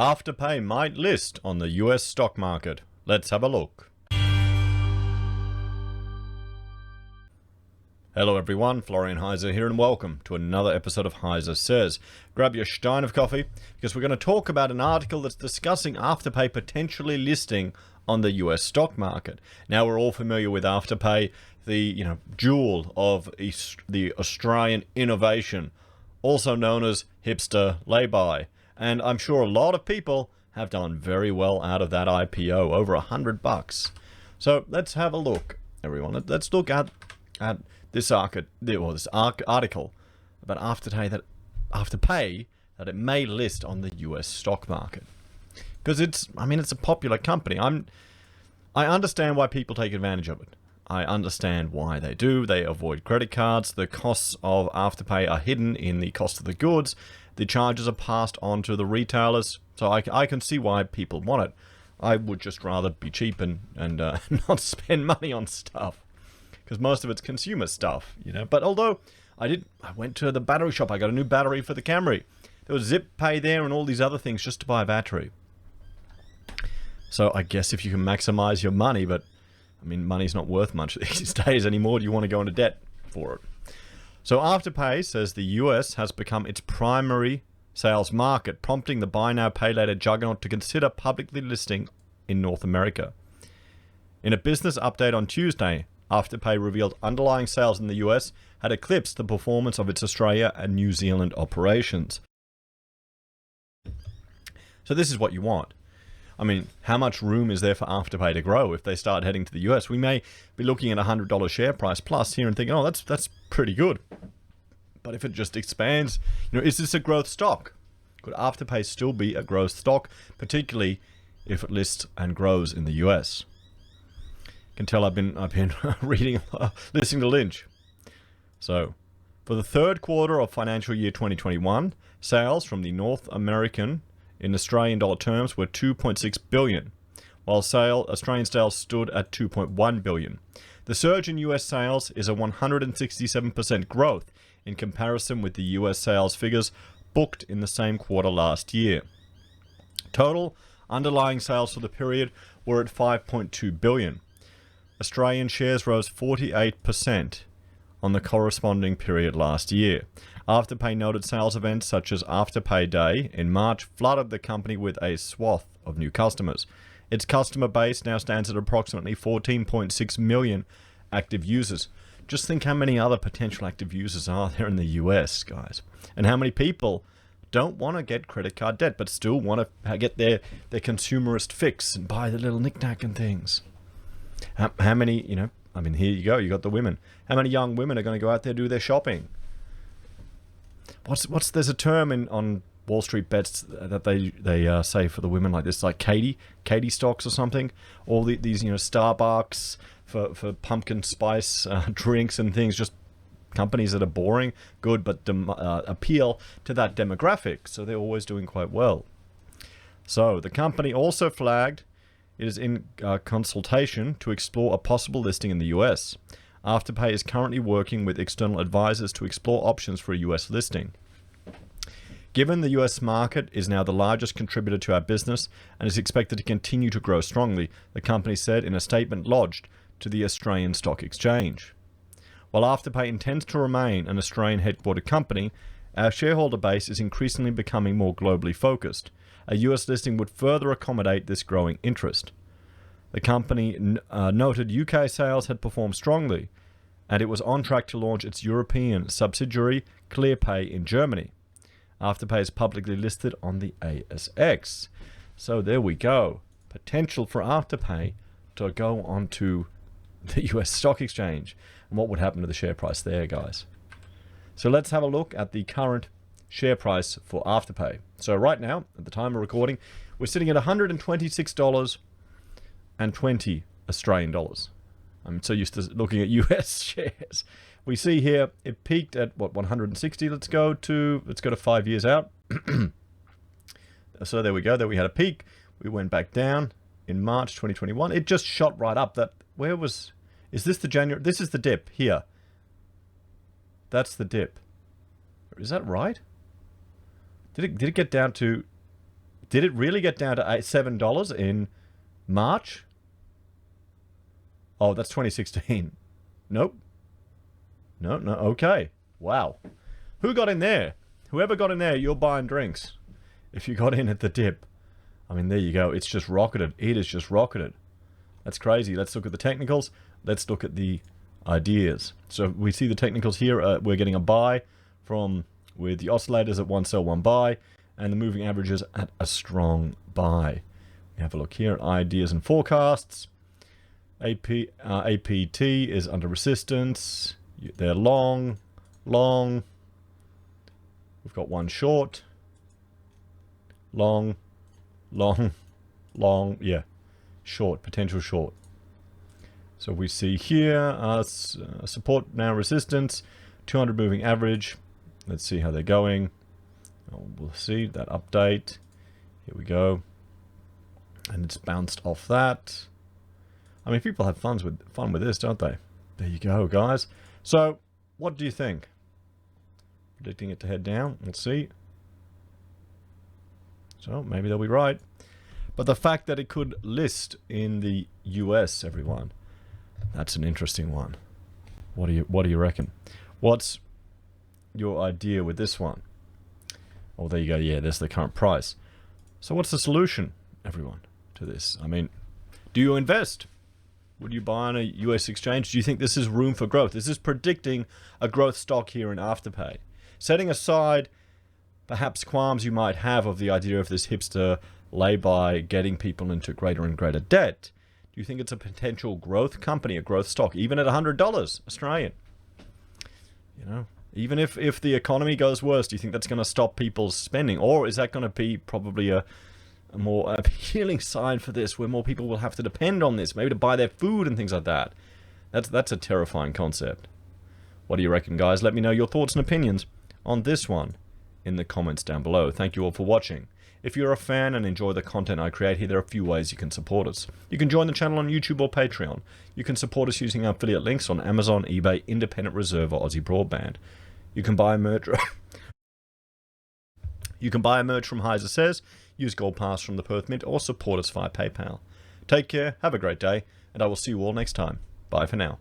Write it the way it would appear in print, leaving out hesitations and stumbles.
Afterpay might list on the US stock market. Let's have a look. Hello everyone, Florian.Heise here and welcome to another episode of HeiseSays. Grab your stein of coffee because we're going to talk about an article that's discussing Afterpay potentially listing on the US stock market. Now we're all familiar with Afterpay, the jewel of the Australian innovation, also known as hipster lay-by. And I'm sure a lot of people have done very well out of that IPO, over $100. So let's have a look, everyone. Let's look at this article about Afterpay that it may list on the US stock market, because it's a popular company. I understand why people take advantage of it. I understand why they do. They avoid credit cards. The costs of Afterpay are hidden in the cost of the goods. The charges are passed on to the retailers. So I can see why people want it. I would just rather be cheap and not spend money on stuff, because most of it's consumer stuff, But although I went to the battery shop, I got a new battery for the Camry. There was Zip Pay there and all these other things just to buy a battery. So I guess if you can maximize your money, but money's not worth much these days anymore. Do you want to go into debt for it? So Afterpay says the US has become its primary sales market, prompting the buy now pay later juggernaut to consider publicly listing in North America. In a business update on Tuesday, Afterpay revealed underlying sales in the US had eclipsed the performance of its Australia and New Zealand operations. So this is what you want. How much room is there for Afterpay to grow if they start heading to the US? We may be looking at a $100 share price plus here and thinking, oh, that's pretty good. But if it just expands, is this a growth stock? Could Afterpay still be a growth stock, particularly if it lists and grows in the US? You can tell I've been reading, listening to Lynch. So, for the third quarter of financial year 2021, sales from the North American in Australian dollar terms were 2.6 billion, while Australian sales stood at 2.1 billion. The surge in US sales is a 167% growth in comparison with the US sales figures booked in the same quarter last year. Total underlying sales for the period were at 5.2 billion. Australian shares rose 48% on the corresponding period last year. Afterpay noted sales events such as Afterpay Day in March flooded the company with a swath of new customers. Its customer base now stands at approximately 14.6 million active users. Just think how many other potential active users are there in the US, guys. And how many people don't want to get credit card debt but still want to get their consumerist fix and buy the little knick-knack and things. How many, here you go, you got the women. How many young women are going to go out there and do their shopping? There's a term on Wall Street bets that they say for the women like this, like Katie stocks or something. All these Starbucks for pumpkin spice drinks and things, just companies that are boring, good, but appeal to that demographic. So they're always doing quite well. So the company also flagged it is in consultation to explore a possible listing in the US. Afterpay is currently working with external advisors to explore options for a US listing. Given the US market is now the largest contributor to our business and is expected to continue to grow strongly, the company said in a statement lodged to the Australian Stock Exchange. While Afterpay intends to remain an Australian headquartered company, our shareholder base is increasingly becoming more globally focused. A US listing would further accommodate this growing interest. The company noted UK sales had performed strongly, and it was on track to launch its European subsidiary ClearPay in Germany. Afterpay is publicly listed on the ASX. So there we go. Potential for Afterpay to go onto the US Stock Exchange. And what would happen to the share price there, guys? So let's have a look at the current share price for Afterpay. So right now, at the time of recording, we're sitting at $126.20 Australian dollars. I'm so used to looking at US shares. We see here it peaked at 160. Let's go to 5 years out. So there we go. There we had a peak. We went back down in March 2021. It just shot right up. Is this the January? This is the dip here. That's the dip. Is that right? Did it get down to Did it really get down to $7 in March? Oh, that's 2016. Nope. No, okay. Wow. Who got in there? Whoever got in there, you're buying drinks. If you got in at the dip. I mean, there you go. It's just rocketed. It has just rocketed. That's crazy. Let's look at the technicals. Let's look at the ideas. So we see the technicals here. We're getting a buy from with the oscillators at 1 sell, 1 buy, and the moving averages at a strong buy. We have a look here at ideas and forecasts. APT is under resistance. They're long. We've got one short. Long. Yeah. Short, potential short. So we see here support now, resistance, 200 moving average. Let's see how they're going. We'll see that update. Here we go. And it's bounced off that. I mean, people have fun with this, don't they? There you go, guys. So, what do you think? Predicting it to head down. Let's see. So, maybe they'll be right. But the fact that it could list in the US, everyone, that's an interesting one. What do you reckon? What's your idea with this one? Oh, there you go. Yeah, there's the current price. So what's the solution, everyone, to this? I mean, do you invest? Would you buy on a US exchange? Do you think this is room for growth? This is predicting a growth stock here in Afterpay. Setting aside perhaps qualms you might have of the idea of this hipster lay-by getting people into greater and greater debt, do you think it's a potential growth company, a growth stock, even at $100 Australian? You know, even if the economy goes worse, do you think that's going to stop people's spending? Or is that going to be probably a more appealing sign for this, where more people will have to depend on this, maybe to buy their food and things like that? That's a terrifying concept. What do you reckon, guys? Let me know your thoughts and opinions on this one in the comments down below. Thank you all for watching. If you're a fan and enjoy the content I create here, there are a few ways you can support us. You can join the channel on YouTube or Patreon. You can support us using our affiliate links on Amazon, eBay, Independent Reserve, or AussieBroadband. You can buy merch. You can buy merch from HeiseSays, use Gold Pass from the Perth Mint, or support us via PayPal. Take care, have a great day, and I will see you all next time. Bye for now.